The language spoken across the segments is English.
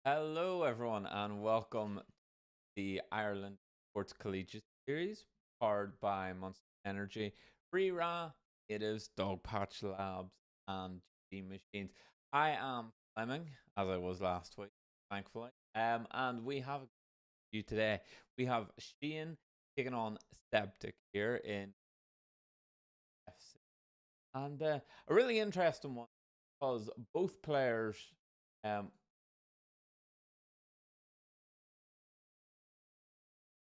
Hello, everyone, and welcome to the Ireland Esports Collegiate Series, powered by Monster Energy. Rera, it is Dogpatch Labs and G Machines. I am Fleming, as I was last week, thankfully. And we have you today. We have Shane taking on Sebt1q here in FC. And a really interesting one because both players um,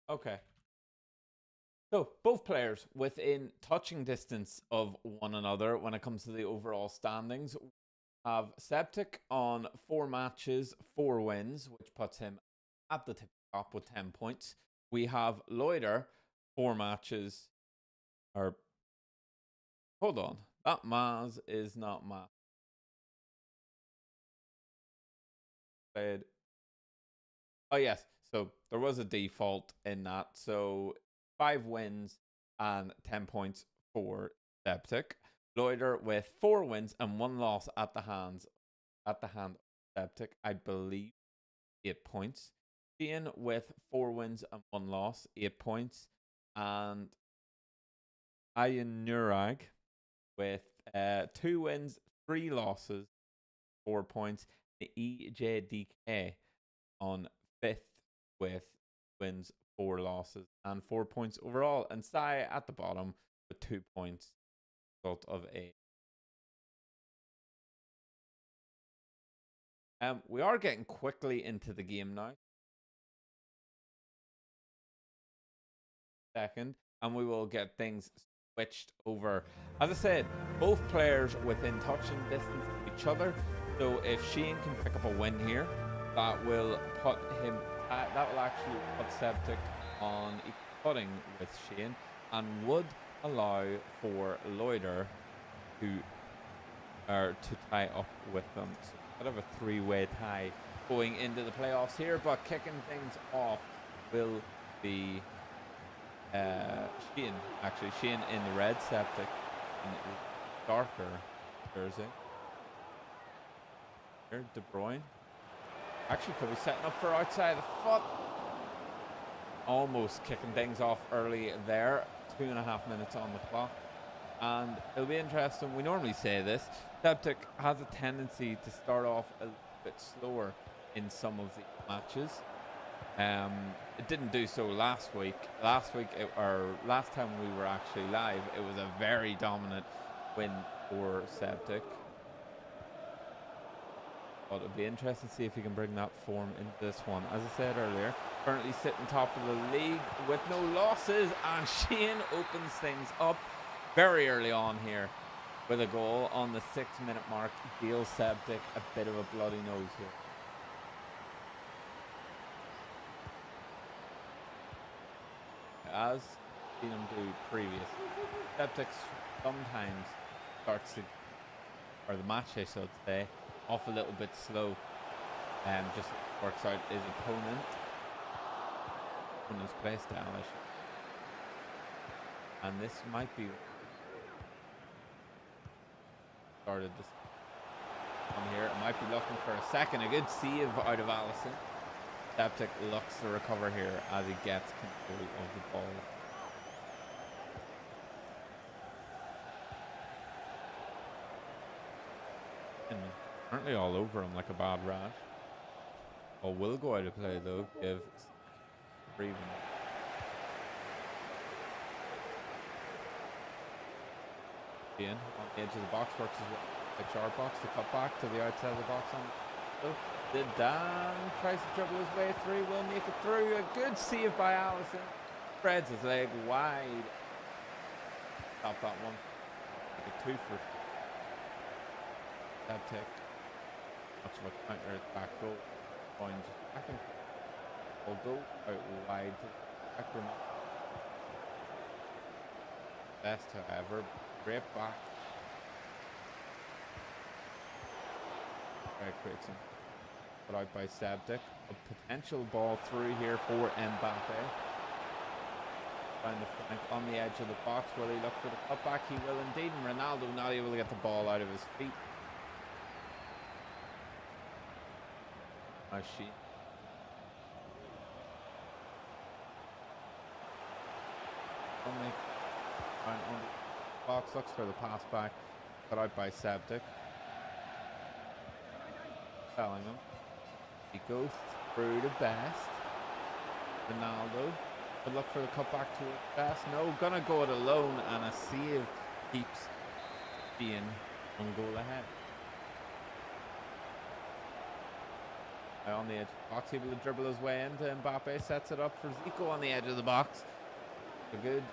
okay. So both players within touching distance of one another when it comes to the overall standings. Have Sebt1q on 4 matches, 4 wins, which puts him at the top with 10 points. We have Loiter, 4 matches, or hold on, that Maz is not Maz. Played. Oh yes, so there was a default in that. So 5 wins and 10 points for Sebt1q. Loiter with 4 wins and 1 loss at the hand of Sebt1q, I believe 8 points. Shane with 4 wins and 1 loss, 8 points. And Ian with 2 wins, 3 losses, 4 points. The EJDK on 5th with wins, 4 losses, and 4 points overall. And Sai at the bottom with 2 points. Result of a. We are getting quickly into the game now. Second, and we will get things switched over. As I said, both players within touching distance of each other. So if Shane can pick up a win here, that will put him. That will actually put Sebt1q on equal footing with Shane, and would allow for Loiter to tie up with them. So a bit of a 3-way tie going into the playoffs here, but kicking things off will be Shane. Actually, Shane in the red, Sebt1q in darker jersey. Here, De Bruyne. Actually, could be setting up for outside the foot. Almost kicking things off early there. 2.5 minutes on the clock. And it'll be interesting. We normally say this. Sebt1q has a tendency to start off a little bit slower in some of the matches. It didn't do so last week. Last time we were actually live, it was a very dominant win for Sebt1q. But it'll be interesting to see if he can bring that form into this one. As I said earlier, currently sitting top of the league with no losses, and Shane opens things up very early on here with a goal on the 6-minute mark. Deals Sebt1q a bit of a bloody nose here. As seen him do previous, Sebt1q sometimes starts to, or the match I should say, off a little bit slow, and just works out his opponent when he's placed down. And this might be started this on here. It might be looking for a second. A good save out of Allison. Sebt1q looks to recover here as he gets control of the ball. And currently all over him like a bad rash. Ball will go out of play though. Give breathing. Ian on the edge of the box works as well. A sharp box to cut back to the outside of the box on. So Dan tries to dribble his way through, will make it through. A good save by Allison. Spreads his leg wide. Stop that one. A 2 for Sebt1q. Much of a counter attack goal. Going just back and forth. Will go out wide to the back room. Best, however. Great back. Creates some put out by Sebt1q. A potential ball through here for Mbappe. Find the flank on the edge of the box. Will he look for the cutback? He will indeed. And Ronaldo not able to get the ball out of his feet. She only on the box, looks for the pass back, cut out by Sebt1q. Bellingham. He goes through the best. Ronaldo. Good luck for the cutback to best. No, gonna go it alone, and a save keeps being one goal ahead. On the edge of the box, able to dribble his way into Mbappe, sets it up for Zico on the edge of the box. A good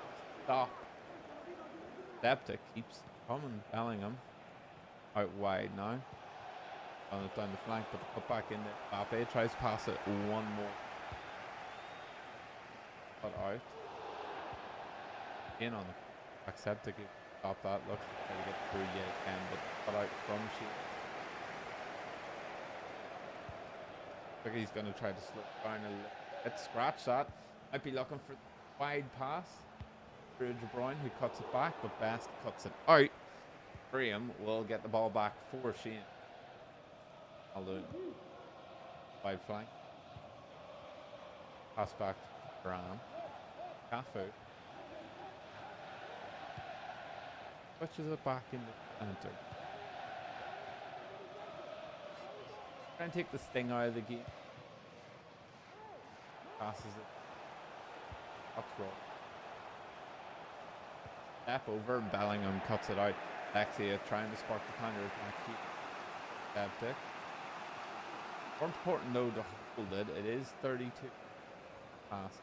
stop. Sebt1q keeps coming. Bellingham out wide now. On it down the flank, but the cutback in there. Mbappe tries to pass it one more. Cut out. In on the back. Sebt1q stop that. Looks to try to get through yet again, but cut out from Sheet. I think he's going to try to slow down a little bit. Scratch that. Might be looking for the wide pass through De Bruyne, who cuts it back, but Best cuts it out. Graham will get the ball back for Shane. I'll do it. Wide flank. Pass back to Graham. Cafu. Switches it back in the center. Try and take the sting out of the game. Passes it. Up roll. Step over. Bellingham cuts it out. Alexia trying to spark the counter attack. Sebt1q. More important though to hold it. It is 32. Pass.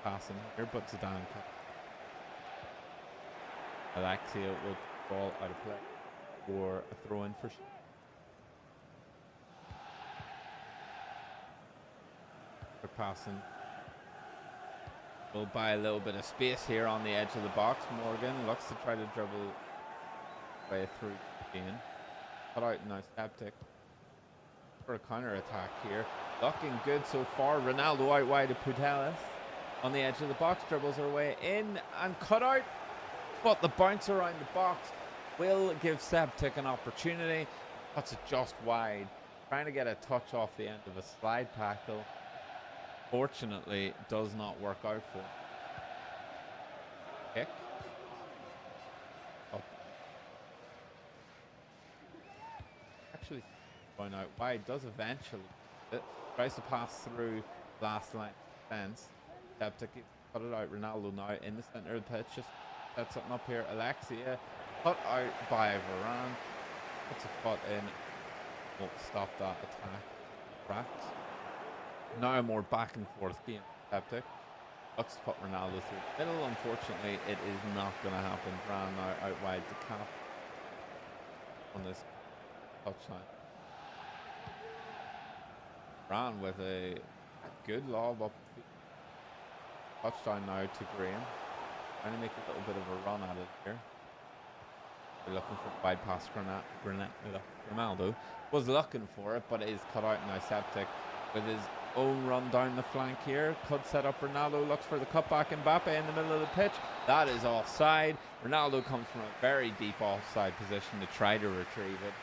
Passing here, but Zidane cut. Alexia will ball out of play for a throw in for passing. We'll buy a little bit of space here on the edge of the box. Morgan looks to try to dribble way through again. Cut out now. Sebt1q for a counter attack here. Looking good so far. Ronaldo out wide of Putelis on the edge of the box. Dribbles her way in and cut out. But the bounce around the box will give Sebt1q an opportunity. Cuts it just wide. Trying to get a touch off the end of a slide tackle. Fortunately, does not work out for him. Kick. Up. Actually, going out wide. Does eventually. It tries to pass through last line defense. Sebt1q cut it out. Ronaldo now in the center of the pitch. Just set something up here. Alexia cut out by Varane. Puts a foot in. Won't stop that attack. Cracked. Now a more back and forth game. Sebt1q looks to put Ronaldo through the middle. Unfortunately, it is not going to happen. Varane now out wide to Cap on this touchline. Varane with a good lob up. Touchdown now to Graham. Trying to make a little bit of a run at it here. We're looking for wide pass. Ronaldo was looking for it, but it is cut out now. Sebt1q with his own run down the flank here. Could set up Ronaldo. Looks for the cutback. Mbappe in the middle of the pitch. That is offside. Ronaldo comes from a very deep offside position to try to retrieve it.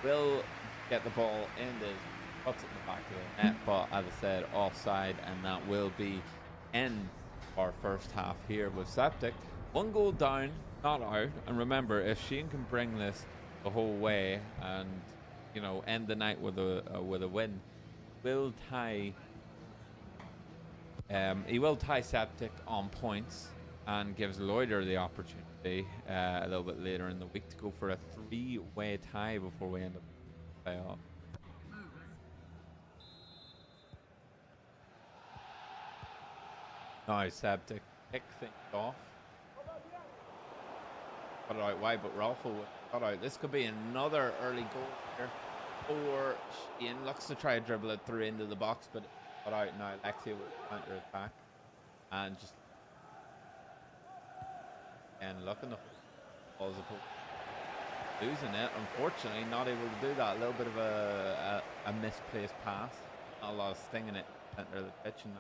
Will get the ball in the puts it in the back of the net, but as I said, offside, and that will be end our first half here with Sebt1q. One goal down, not out. And remember, if Shane can bring this the whole way and, you know, end the night with a win, will tie. He will tie Sebt1q on points and gives Loider the opportunity a little bit later in the week to go for a three-way tie before we end up playoff. Now Sebt1q kick things off. Cut it out wide, but Rolfo will cut out. This could be another early goal here. Or Shane looks to try to dribble it through into the box, but cut out now. Alexia will counter attack. And just looking to hold losing it. Unfortunately, not able to do that. A little bit of a misplaced pass. Not a lot of sting in it. Center of the pitch and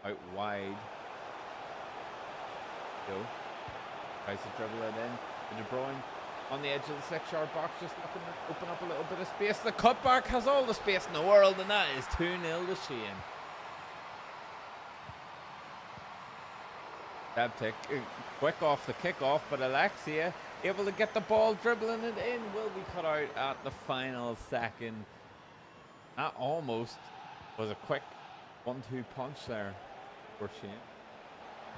out wide. Go. Tries to dribble it in. De Bruyne on the edge of the 6-yard box, just looking to open up a little bit of space. The cutback has all the space in the world, and that is 2-0 to Shane. Sebt1q quick off the kickoff, but Alexia able to get the ball, dribbling it in, will be cut out at the final second. That almost was a quick 1-2 punch there for Shane.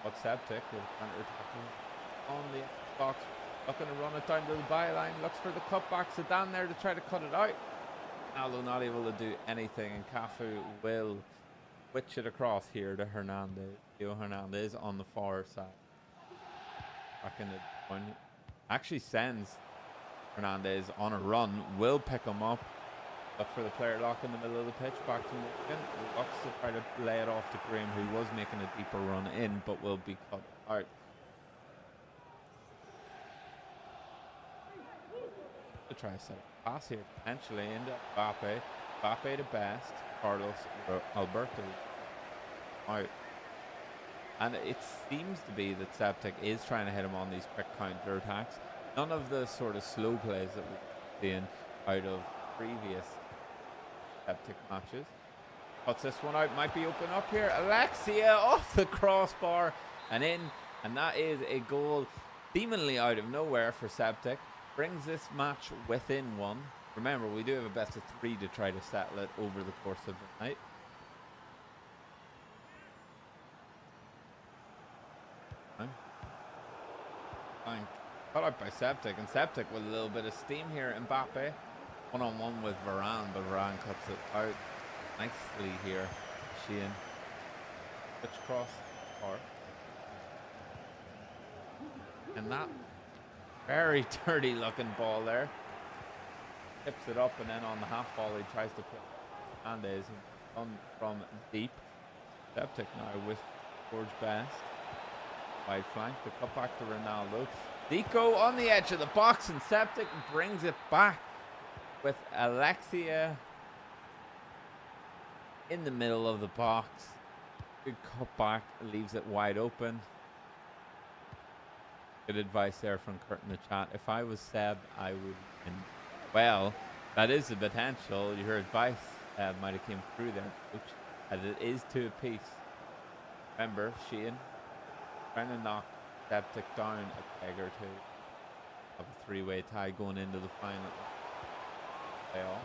But Sebt1q will counter-attack on the box, looking to run it down to the byline, looks for the cutback, Sedan there to try to cut it out. Aldo not able to do anything, and Cafu will switch it across here to Hernandez. Theo Hernandez on the far side. Back in the point. Actually sends Hernandez on a run, will pick him up. Look for the player lock in the middle of the pitch, back to Morgan. Looks to try to lay it off to Graham, who was making a deeper run in, but will be cut out. To try to set a pass here, potentially into Mbappe. Mbappe to best. Carlos Alberto out. And it seems to be that Sebt1q is trying to hit him on these quick counter attacks. None of the sort of slow plays that we've seen out of previous Sebt1q matches. Cuts this one out, might be open up here. Alexia off the crossbar and in, and that is a goal seemingly out of nowhere for Sebt1q. Brings this match within one. Remember, we do have a best of 3 to try to settle it over the course of the night. Cut out by Sebt1q, and Sebt1q with a little bit of steam here. Mbappe one-on-one with Varane, but Varane cuts it out nicely here. Sheehan switch cross part, and that very dirty looking ball there. Tips it up, and then on the half volley tries to put Hernandez on from deep. Sebt1q now with George Best. Wide flank, the cut back to Ronaldo. Zico on the edge of the box, and Sebt1q brings it back with Alexia in the middle of the box. Good cut back, leaves it wide open. Good advice there from Kurt in the chat. If I was Seb, I would win. Well, that is the potential. Your advice might have came through there, coach, as it is 2 apiece. Remember, Sheehan trying to knock Sebt1q down a peg or 2 of a 3-way tie going into the final playoff.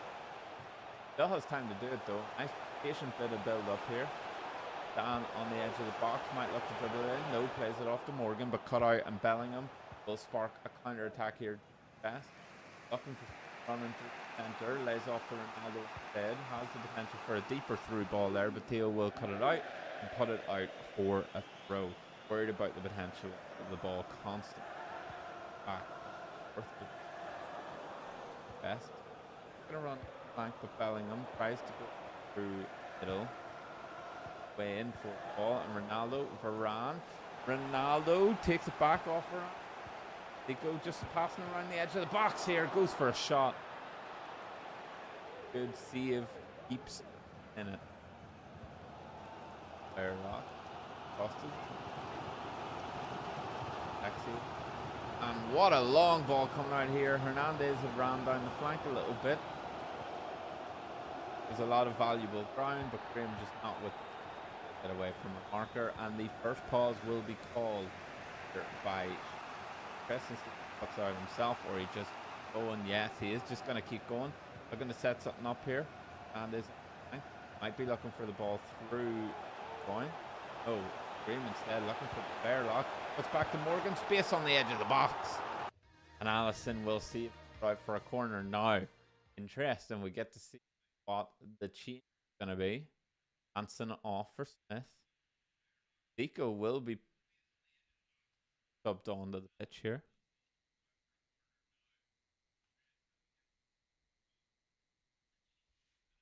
Still has time to do it though. Nice patient bit of build up here. Dan on the edge of the box, might look to dribble it in. No, plays it off to Morgan, but cut out, and Bellingham will spark a counter attack here. Best looking for running to the center, lays off to Ronaldo instead. Has the potential for a deeper through ball there, but Theo will cut it out and put it out for a throw. Worried about the potential of the ball constantly. Back. Best. Gonna run flank, but Bellingham tries to go through middle. Way in for the ball, and Ronaldo, Varane. Ronaldo takes it back off Varane. They go just passing around the edge of the box here. Goes for a shot. Good save. Keeps in it. Fair lock. Busted. And what a long ball coming out here. Hernandez had ran down the flank a little bit. There's a lot of valuable ground, but Graham just not with get away from a marker. And the first pause will be called by Preston. Puts out himself, or he just going. Yes, he is just going to keep going. Looking to set something up here. And is might be looking for the ball through going. Oh, Graham instead looking for the fair lock. Puts back to Morgan. Space on the edge of the box. And Allison will see it right for a corner now. Interesting. We get to see what the cheat is going to be. Hansen off for Smith. Zico will be subbed onto the pitch here.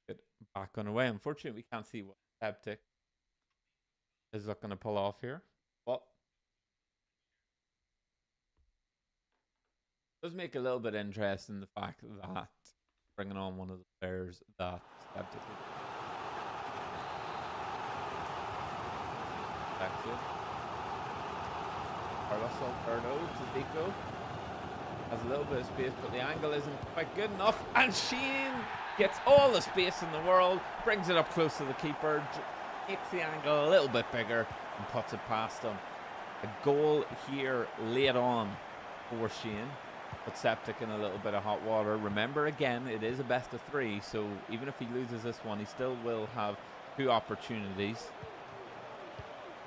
Good. Back on the way. Unfortunately, we can't see what Sebt1q is looking to pull off here. But does make a little bit interesting the fact that bringing on one of the players that Sebt1q Carlos Alberto to Zico. has a little bit of space, but the angle isn't quite good enough. And Sheen gets all the space in the world, brings it up close to the keeper, makes the angle a little bit bigger, and puts it past him. A goal here late on for Sheen. But Sebt1q in a little bit of hot water. Remember, again, it is a best of 3, so even if he loses this one, he still will have 2 opportunities.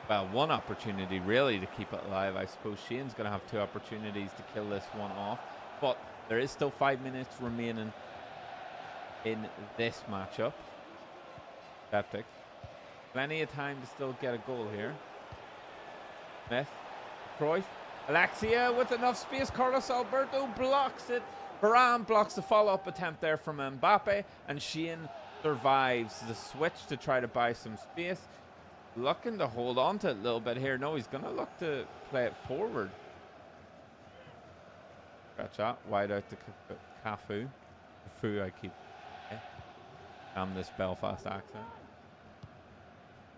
Well, 1 opportunity, really, to keep it alive. I suppose Shane's going to have 2 opportunities to kill this one off. But there is still 5 minutes remaining in this matchup. Sebt1q. Plenty of time to still get a goal here. Smith. Cruyff. Alexia with enough space. Carlos Alberto blocks it. Varane blocks the follow-up attempt there from Mbappe. And Shane survives the switch to try to buy some space. Looking to hold on to it a little bit here. No, he's going to look to play it forward. Scratch that. Wide out to Cafu. Cafu, I keep. Damn this Belfast accent.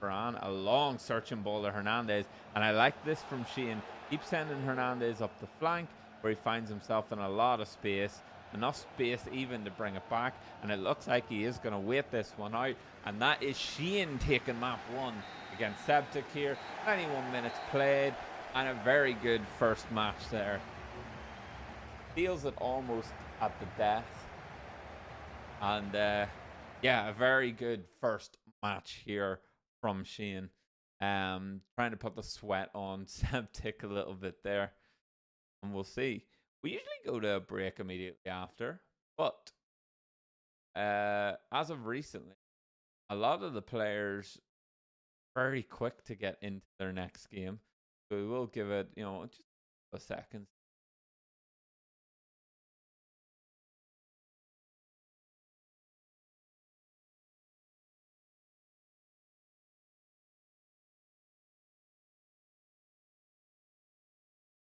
Varane, a long searching ball to Hernandez. And I like this from Shane. Keep sending Hernandez up the flank where he finds himself in a lot of space. Enough space even to bring it back. And it looks like he is going to wait this one out. And that is Shane taking map 1 against Sebt1q here. 91 minutes played. And a very good first match there. Feels it almost at the death. And yeah, a very good first match here from Shane. Trying to put the sweat on Sebt1q a little bit there. And we'll see. We usually go to a break immediately after. But as of recently, a lot of the players are very quick to get into their next game. So we will give it, you know, just a second.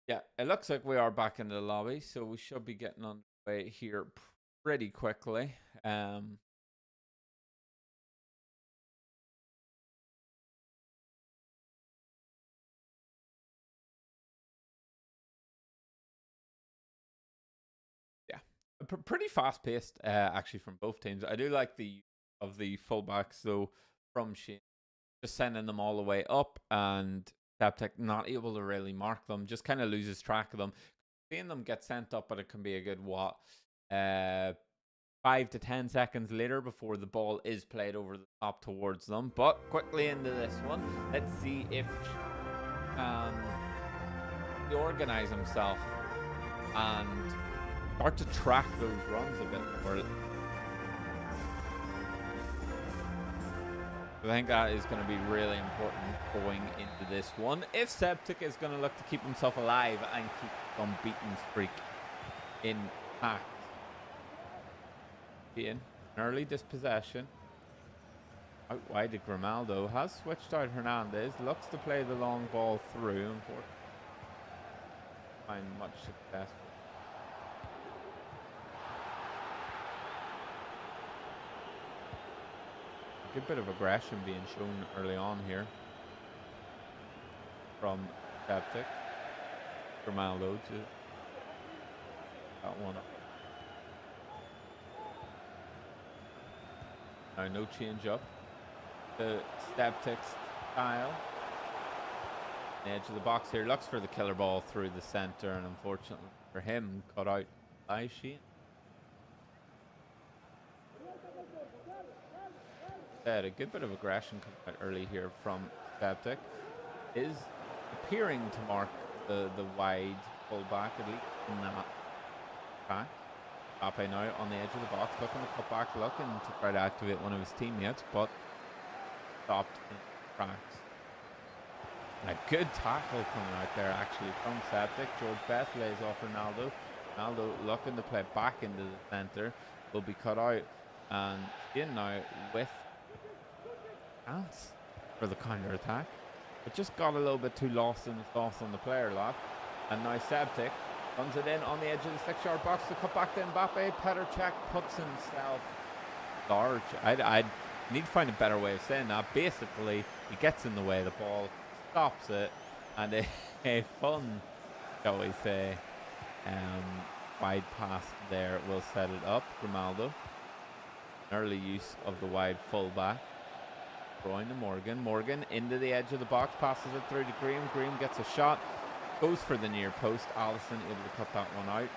Yeah, it looks like we are back in the lobby, so we should be getting on the way here pretty quickly. Yeah, pretty fast paced, actually, from both teams. I do like the fullbacks though from Shane, just sending them all the way up, and Sebt1q not able to really mark them, just kind of loses track of them. Seeing them get sent up, but it can be a good 5 to 10 seconds later before the ball is played over the top towards them. But quickly into this one, let's see if he organize himself and start to track those runs a bit more. I think that is going to be really important going into this one. If Sebt1q is going to look to keep himself alive and keep the unbeaten streak intact. An early dispossession. Out wide to Grimaldo. Has switched out Hernandez. Looks to play the long ball through. Unfortunately, find much success. A good bit of aggression being shown early on here from Sebt1q. Grimaldo to that one up. No change up. The Sebt1q style. The edge of the box here. Looks for the killer ball through the center, and unfortunately for him, cut out by Shane. A good bit of aggression coming out early here from Sebt1q. Is appearing to mark the wide fullback, at least in that track. Mbappe now on the edge of the box, looking to cut back, looking to try to activate one of his teammates, but stopped in tracks. And a good tackle coming out there, actually, from Sebt1q. George Beth lays off Ronaldo. Ronaldo looking to play back into the centre, will be cut out, and in now with chance for the counter attack. It just got a little bit too lost in the sauce on the player lot, and now Sebt1q runs it in on the edge of the 6-yard box to cut back to Mbappe. Petr Cech puts himself large. I need to find a better way of saying that. Basically, he gets in the way of the ball, stops it, and a fun, shall we say, wide pass there will set it up. Grimaldo. Early use of the wide fullback. Throwing to Morgan. Morgan into the edge of the box. Passes it through to Graham. Graham gets a shot. Goes for the near post. Allison able to cut that one out.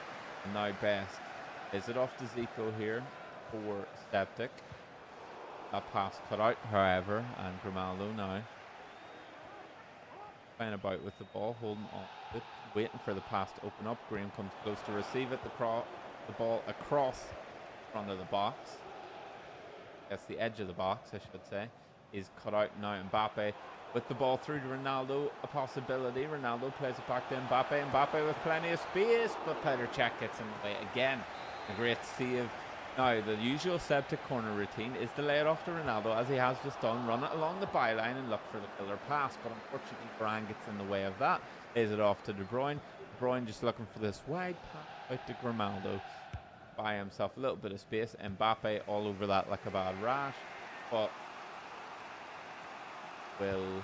And now Best. Is it off to Zico here for Sebt1q? That pass cut out, however, and Grimaldo now playing about with the ball, holding on to it, waiting for the pass to open up. Graham comes close to receive it. The ball across the front of the box. That's the edge of the box, I should say. Is cut out now. Mbappe with the ball through to Ronaldo. A possibility. Ronaldo plays it back to Mbappe. Mbappe with plenty of space, but Petr Cech gets in the way again. A great save. Now, the usual Sebt1q corner routine is to lay it off to Ronaldo, as he has just done. Run it along the byline and look for the killer pass. But unfortunately, Varane gets in the way of that. Lays it off to De Bruyne. De Bruyne just looking for this wide pass out to Grimaldo. By himself a little bit of space. Mbappe all over that like a bad rash. But will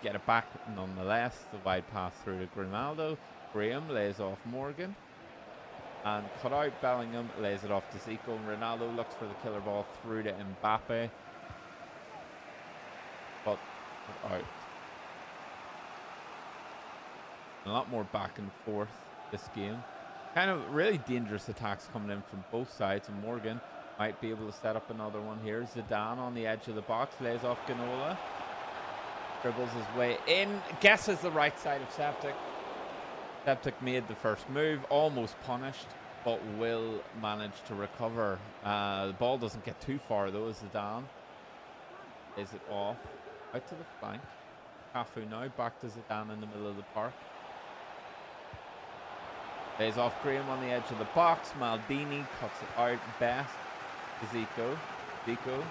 get it back nonetheless. The wide pass through to Grimaldo. Graham lays off Morgan. And cut out. Bellingham lays it off to Zico. And Ronaldo looks for the killer ball through to Mbappe. But cut out. A lot more back and forth this game. Kind of really dangerous attacks coming in from both sides. And Morgan might be able to set up another one here. Zidane on the edge of the box. Lays off Ginola. Dribbles his way in. Guesses the right side of Sebt1q. Sebt1q made the first move, almost punished, but will manage to recover. The ball doesn't get too far though, as Zidane is it off. Out to the flank. Cafu now, back to Zidane in the middle of the park. Lays off Graham on the edge of the box. Maldini cuts it out. Best to Zico. Zico.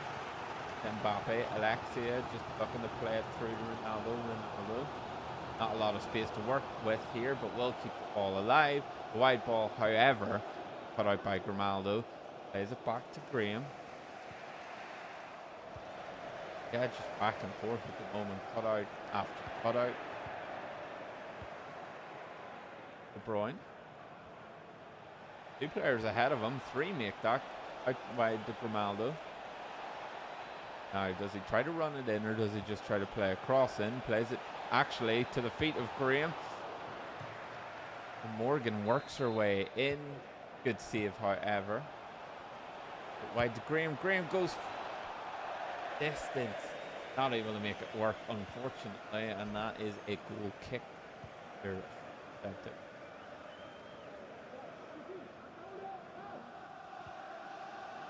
Mbappe. Alexia just looking to play it through to Ronaldo. Not a lot of space to work with here, but will keep the ball alive. The wide ball, however, cut out by Grimaldo. Plays it back to Graham. Yeah, just back and forth at the moment. Cut out after cut out. De Bruyne. 2 players ahead of him. 3 make that. Out wide to Grimaldo. Now, does he try to run it in, or does he just try to play a cross in? Plays it actually to the feet of Graham. And Morgan works her way in. Good save, however. But wide to Graham. Graham goes distance. Not able to make it work, unfortunately. And that is a goal kick.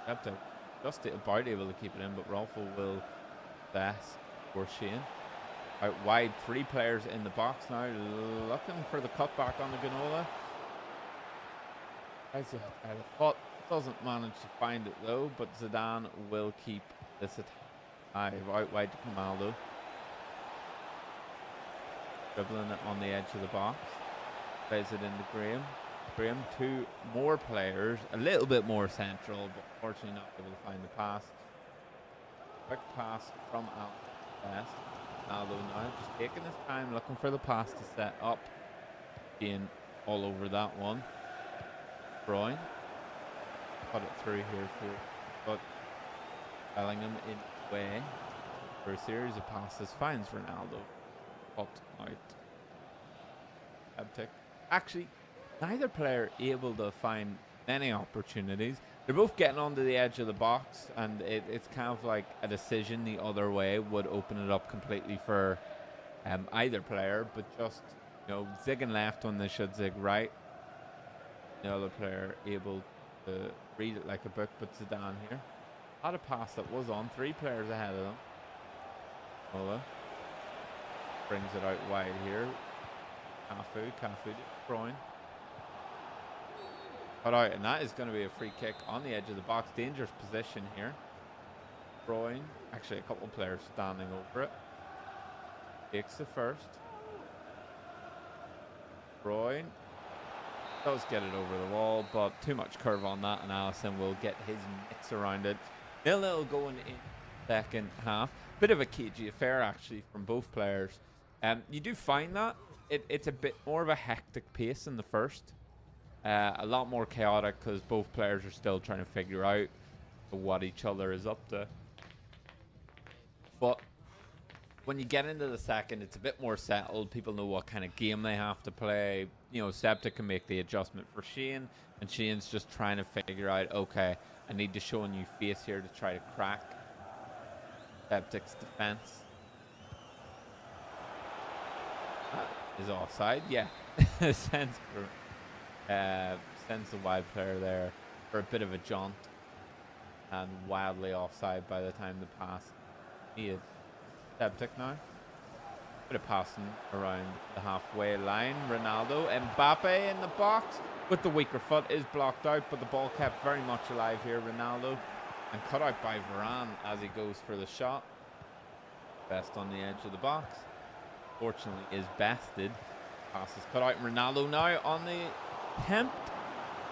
Sebt1q just about able to keep it in, but Rolfo will pass for Shane. Out wide, 3 players in the box now, looking for the cutback on the Ginola. Doesn't manage to find it though, but Zidane will keep this attack out wide to Grimaldo. Dribbling it on the edge of the box. Plays it into Graham. Graham, 2 more players, a little bit more central, but unfortunately not able to find the pass. Quick pass from Best. Ronaldo now just taking his time, looking for the pass to set up. Being all over that one. Bruyne. Put it through here but Bellingham in the way for a series of passes. Finds Ronaldo. Popped out. Sebt1q. Actually, neither player able to find many opportunities. They're both getting onto the edge of the box, and it's kind of like a decision the other way would open it up completely for either player, but just, you know, zigging left when they should zig right. The other player able to read it like a book, but Zidane here. Had a pass that was on, 3 players ahead of them. Ola brings it out wide here. Cafu to De Bruyne. Cut out, and that is going to be a free kick on the edge of the box. Dangerous position here. Bruyne, actually a couple of players standing over it. Takes the first. Bruyne does get it over the wall, but too much curve on that, and Allison will get his mix around it. 0-0 going in second half. Bit of a cagey affair, actually, from both players. You do find that it's a bit more of a hectic pace in the first. A lot more chaotic because both players are still trying to figure out what each other is up to. But when you get into the second, it's a bit more settled. People know what kind of game they have to play. You know, Sebt1q can make the adjustment for Shane, and Shane's just trying to figure out, okay, I need to show a new face here to try to crack Sebt1q's defense. Is offside, yeah. Sends the wide player there for a bit of a jaunt, and wildly offside by the time the pass needed. Sebt1q now. Bit of passing around the halfway line. Ronaldo, Mbappe in the box with the weaker foot, is blocked out, but the ball kept very much alive here. Ronaldo, and cut out by Varane as he goes for the shot. Best on the edge of the box. Fortunately, is bested. Pass is cut out. Ronaldo now on the attempt.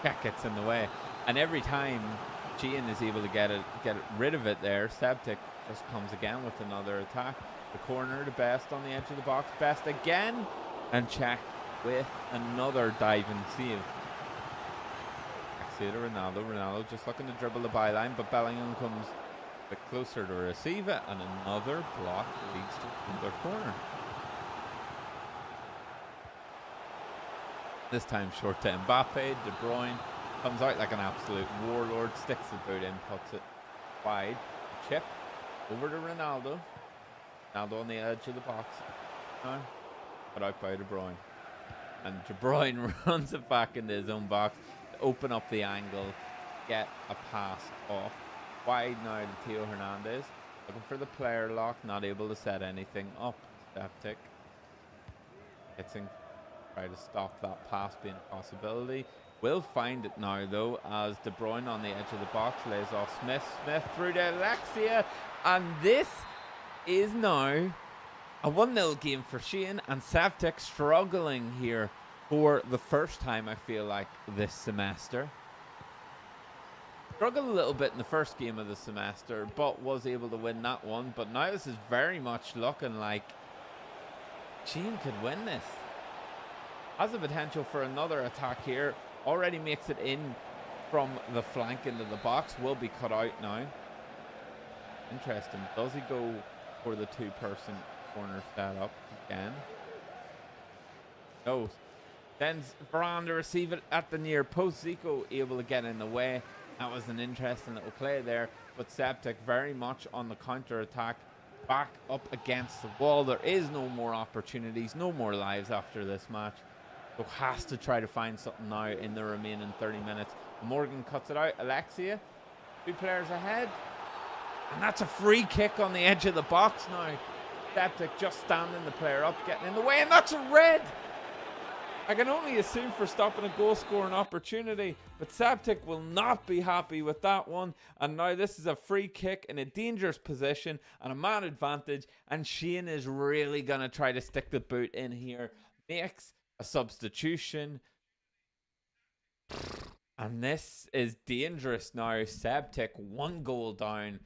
Check gets in the way, and every time Gian is able to get rid of it there, Sebt1q just comes again with another attack. The corner, the best on the edge of the box. Best again, and check with another diving save. See to Ronaldo. Ronaldo just looking to dribble the byline, but Bellingham comes a bit closer to receive it, and another block leads to another corner. This time short to Mbappe. De Bruyne comes out like an absolute warlord, sticks the boot in, puts it wide. Chip over to Ronaldo. Ronaldo on the edge of the box. Now, put out by De Bruyne. And De Bruyne runs it back into his own box to open up the angle, get a pass off. Wide now to Theo Hernandez. Looking for the player lock, not able to set anything up. Sebt1q gets in, try to stop that pass being a possibility. Will find it now though, as De Bruyne on the edge of the box lays off Smith. Smith through to Alexia, and this is now a 1-0 game for Shane, and Sebt1q struggling here for the first time, I feel like, this semester. Struggled a little bit in the first game of the semester, but was able to win that one. But now this is very much looking like Shane could win this. Has the potential for another attack here. Already makes it in from the flank into the box. Will be cut out now. Interesting. Does he go for the two-person corner setup again? No. Sends Varane to receive it at the near post. Zico able to get in the way. That was an interesting little play there. But Sebt1q very much on the counter-attack. Back up against the wall. There is no more opportunities. No more lives after this match. So has to try to find something now in the remaining 30 minutes. Morgan cuts it out. Alexia, 2 players ahead. And that's a free kick on the edge of the box now. Sebt1q just standing the player up, getting in the way, and that's a red. I can only assume for stopping a goal-scoring opportunity, but Sebt1q will not be happy with that one. And now this is a free kick in a dangerous position and a man advantage, and Shane is really going to try to stick the boot in here. Makes a substitution, and this is dangerous now. Sebt1q 1 goal down,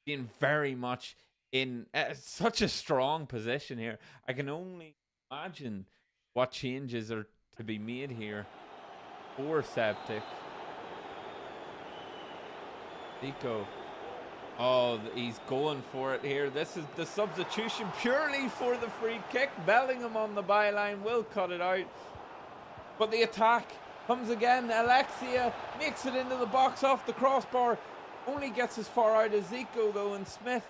being very much in such a strong position here. I can only imagine what changes are to be made here for Sebt1q. Zico, oh, he's going for it here. This is the substitution purely for the free kick. Bellingham on the byline will cut it out. But the attack comes again. Alexia makes it into the box off the crossbar. Only gets as far out as Zico though, and Smith.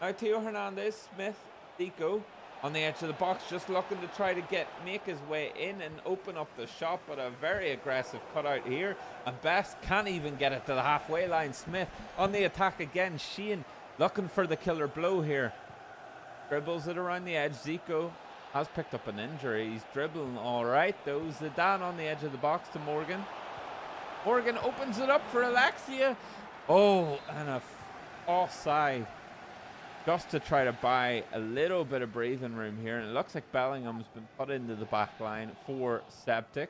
Now Theo Hernandez, Smith, Zico on the edge of the box, just looking to try to make his way in and open up the shot, but a very aggressive cutout here. And Best can't even get it to the halfway line. Smith on the attack again. Shane looking for the killer blow here. Dribbles it around the edge. Zico has picked up an injury. He's dribbling all right though. Zidane on the edge of the box to Morgan. Morgan opens it up for Alexia. Oh, and a offside. Just to try to buy a little bit of breathing room here. And it looks like Bellingham's been put into the back line for Sebt1q.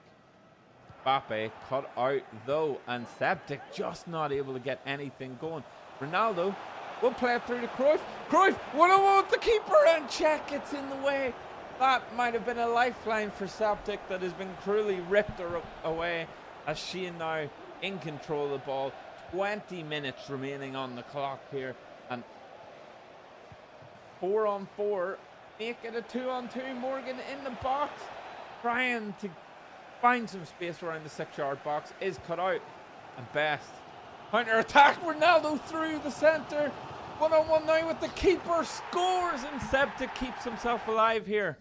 Mbappe cut out though, and Sebt1q just not able to get anything going. Ronaldo will play it through to Cruyff. Cruyff 1-on-1 with the keeper, and check, it's in the way. That might have been a lifeline for Sebt1q that has been cruelly ripped away as Sheehan now in control of the ball. 20 minutes remaining on the clock here, and 4-on-4, make it a 2-on-2. Morgan in the box, trying to find some space around the 6-yard box, is cut out, and best counter attack. Ronaldo through the center, 1-on-1 now with the keeper, scores, and Sebt1q keeps himself alive here.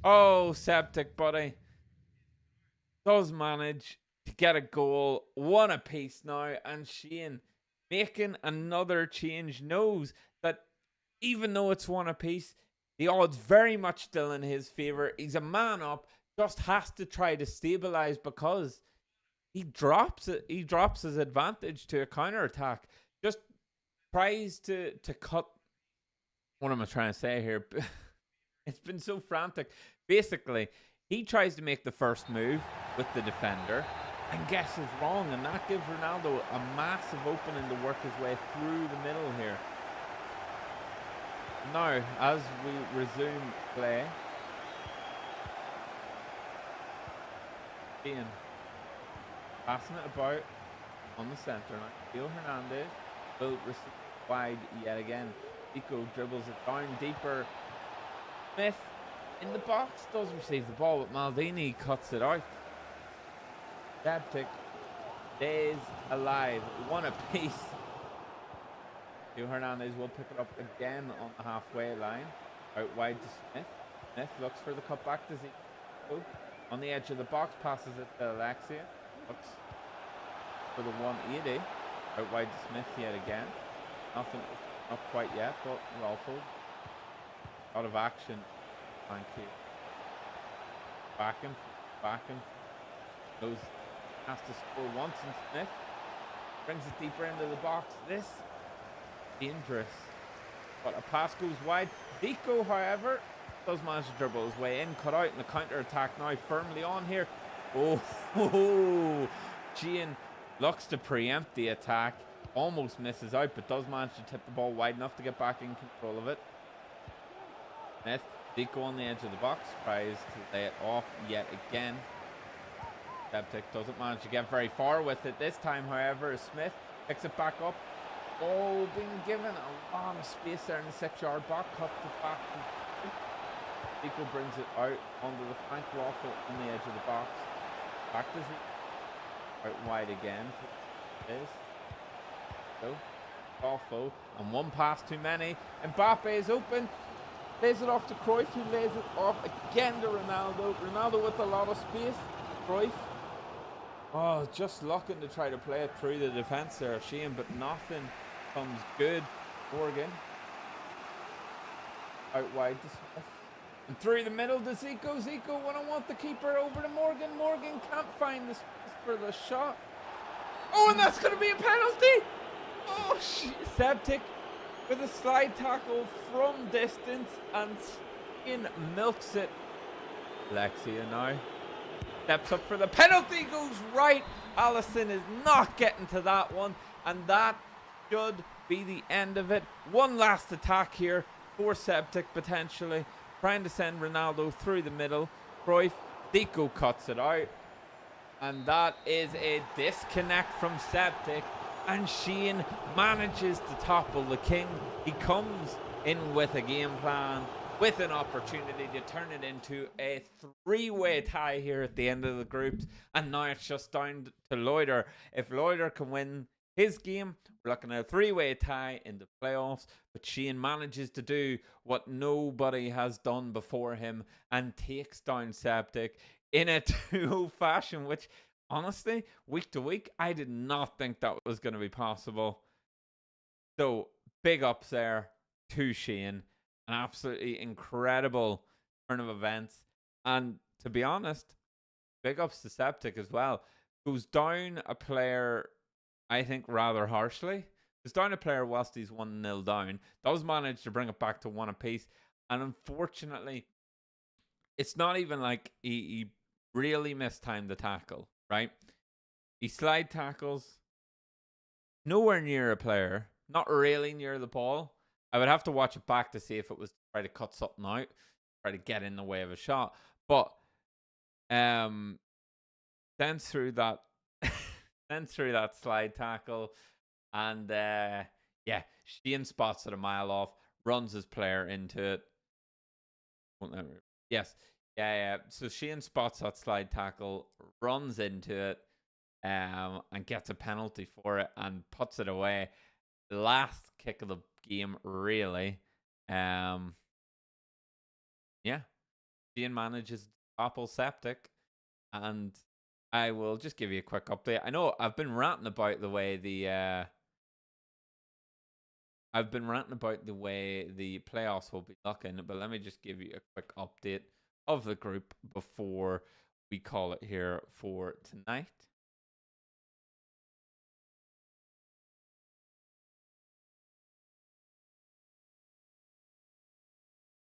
Oh, Sebt1q, buddy, does manage to get a goal, 1 apiece now, and Sheehan making another change, knows that even though it's 1 apiece, the odds very much still in his favour. He's a man up, just has to try to stabilise because he drops it. He drops his advantage to a counter attack. Just tries to cut. What am I trying to say here? It's been so frantic. Basically, he tries to make the first move with the defender and guesses wrong, and that gives Ronaldo a massive opening to work his way through the middle here. Now, as we resume play, Ian passing it about on the centre now. Theo Hernandez will receive wide yet again. Pico dribbles it down deeper. Smith in the box does receive the ball, but Maldini cuts it out. Sebt1q stays alive, 1 apiece. Theo Hernandez will pick it up again on the halfway line. Out wide to Smith. Smith looks for the cutback to Zico. On the edge of the box, passes it to Alexia. Looks for the 180. Out wide to Smith yet again. Nothing, not quite yet, but Rolfo. A lot of action. Thank you. Back him. Those has to score once, and Smith brings it deeper into the box. This dangerous, but a pass goes wide. Zico, however, does manage to dribble his way in, cut out, and the counter attack now firmly on here. Oh, Sheehan looks to preempt the attack, almost misses out, but does manage to tip the ball wide enough to get back in control of it. Smith, Zico on the edge of the box, tries to lay it off yet again. Sebt1q doesn't manage to get very far with it this time, however, as Smith picks it back up. Oh, being given a lot of space there in the 6-yard box, cuts it back. Zico brings it out onto the flank, Waffle on the edge of the box. Back to Zico. Out wide again. So, Waffle, and 1 pass too many. Mbappe is open. Lays it off to Cruyff, who lays it off again to Ronaldo. Ronaldo with a lot of space. Cruyff. Oh, just looking to try to play it through the defence there of Sheehan, but nothing comes good. Morgan. Out wide to Smith. And through the middle to Zico. Zico 1-on-1 the keeper over to Morgan. Morgan can't find the space for the shot. Oh, and that's going to be a penalty. Oh, Sebt1q with a slide tackle from distance, and Sheehan milks it. Alexia now steps up for the penalty, goes right. Allison is not getting to that one, and that should be the end of it. One last attack here for Sebt1q potentially, trying to send Ronaldo through the middle. Cruyff, Zico cuts it out, and that is a disconnect from Sebt1q, and Sheehan manages to topple the king. He comes in with a game plan, with an opportunity to turn it into a 3-way tie here at the end of the groups, and now it's just down to Loiter. If Loiter can win his game, we're looking at a 3-way tie in the playoffs, but Sheehan manages to do what nobody has done before him and takes down Sebt1q in a 2-0 fashion, which honestly, week to week, I did not think that was going to be possible. So big ups there to Sheehan. An absolutely incredible turn of events, and to be honest, big ups to Sebt1q as well. Goes down a player, I think, rather harshly. Goes down a player whilst he's 1-0 down. Does manage to bring it back to 1 apiece, and unfortunately, it's not even like he really mistimed the tackle, right? He slide tackles nowhere near a player, not really near the ball. I would have to watch it back to see if it was try to cut something out, try to get in the way of a shot. But then through that then through that slide tackle, and yeah, Sheehan spots it a mile off, runs his player into it. Yes. Yeah. So Sheehan spots that slide tackle, runs into it, and gets a penalty for it and puts it away. The last kick of the game, really. Yeah. Sheehan manages to topple Septic, and I will just give you a quick update. I know I've been ranting about the way the playoffs will be looking, but let me just give you a quick update of the group before we call it here for tonight.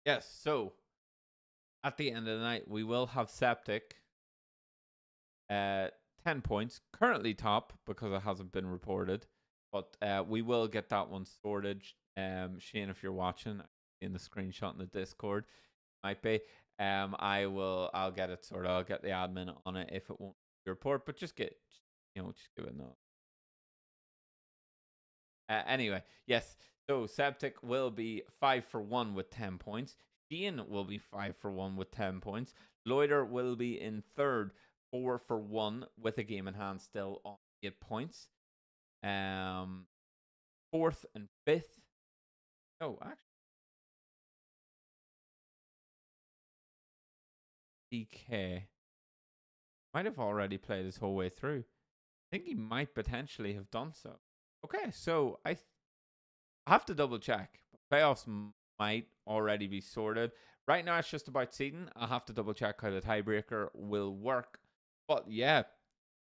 Yes, so at the end of the night, we will have Septic 10 points, currently top because it hasn't been reported, but we will get that one sorted. Shane, if you're watching, in the screenshot in the Discord, might be. I'll get it sorted. I'll get the admin on it if it won't be report, but just give it a note. Anyway, yes. So Septic will be 5 for 1 with 10 points. Sheehan will be 5 for 1 with 10 points. Loiter will be in third, 4 for 1 with a game in hand, still on 8 points. Fourth and fifth. Oh, actually, DK might have already played his whole way through. I think he might potentially have done so. Okay, so I have to double check. Playoffs might already be sorted. Right now, it's just about seeding. I'll have to double check how the tiebreaker will work. But yeah,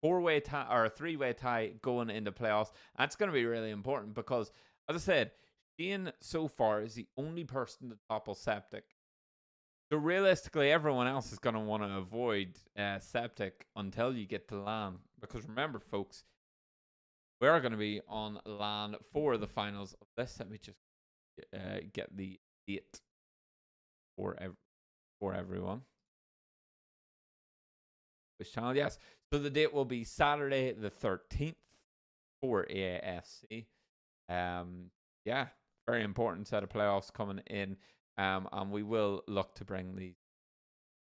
four-way tie or a three-way tie going into playoffs. That's going to be really important because, as I said, Sheehan so far is the only person to topple Septic. So realistically, everyone else is going to want to avoid Septic until you get to LAN. Because remember, folks, we are going to be on LAN for the finals of this. Let me just get the date for everyone. Which channel? Yes. So the date will be Saturday the 13th for EAFC. Yeah, very important set of playoffs coming in. And we will look to bring these.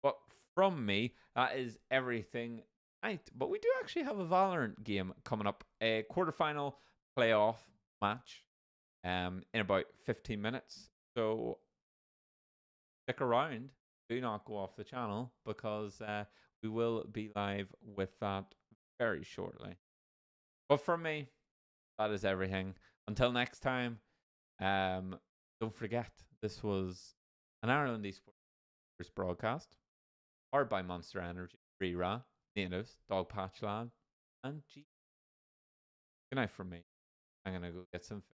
But from me, that is everything tonight. But we do actually have a Valorant game coming up, a quarterfinal playoff match in about 15 minutes. So stick around. Do not go off the channel because we will be live with that very shortly. But from me, that is everything. Until next time, don't forget, this was an Ireland Esports broadcast, powered by Monster Energy, Rera, Natives, Dogpatch Lad, and G. Good night from me. I'm going to go get some food.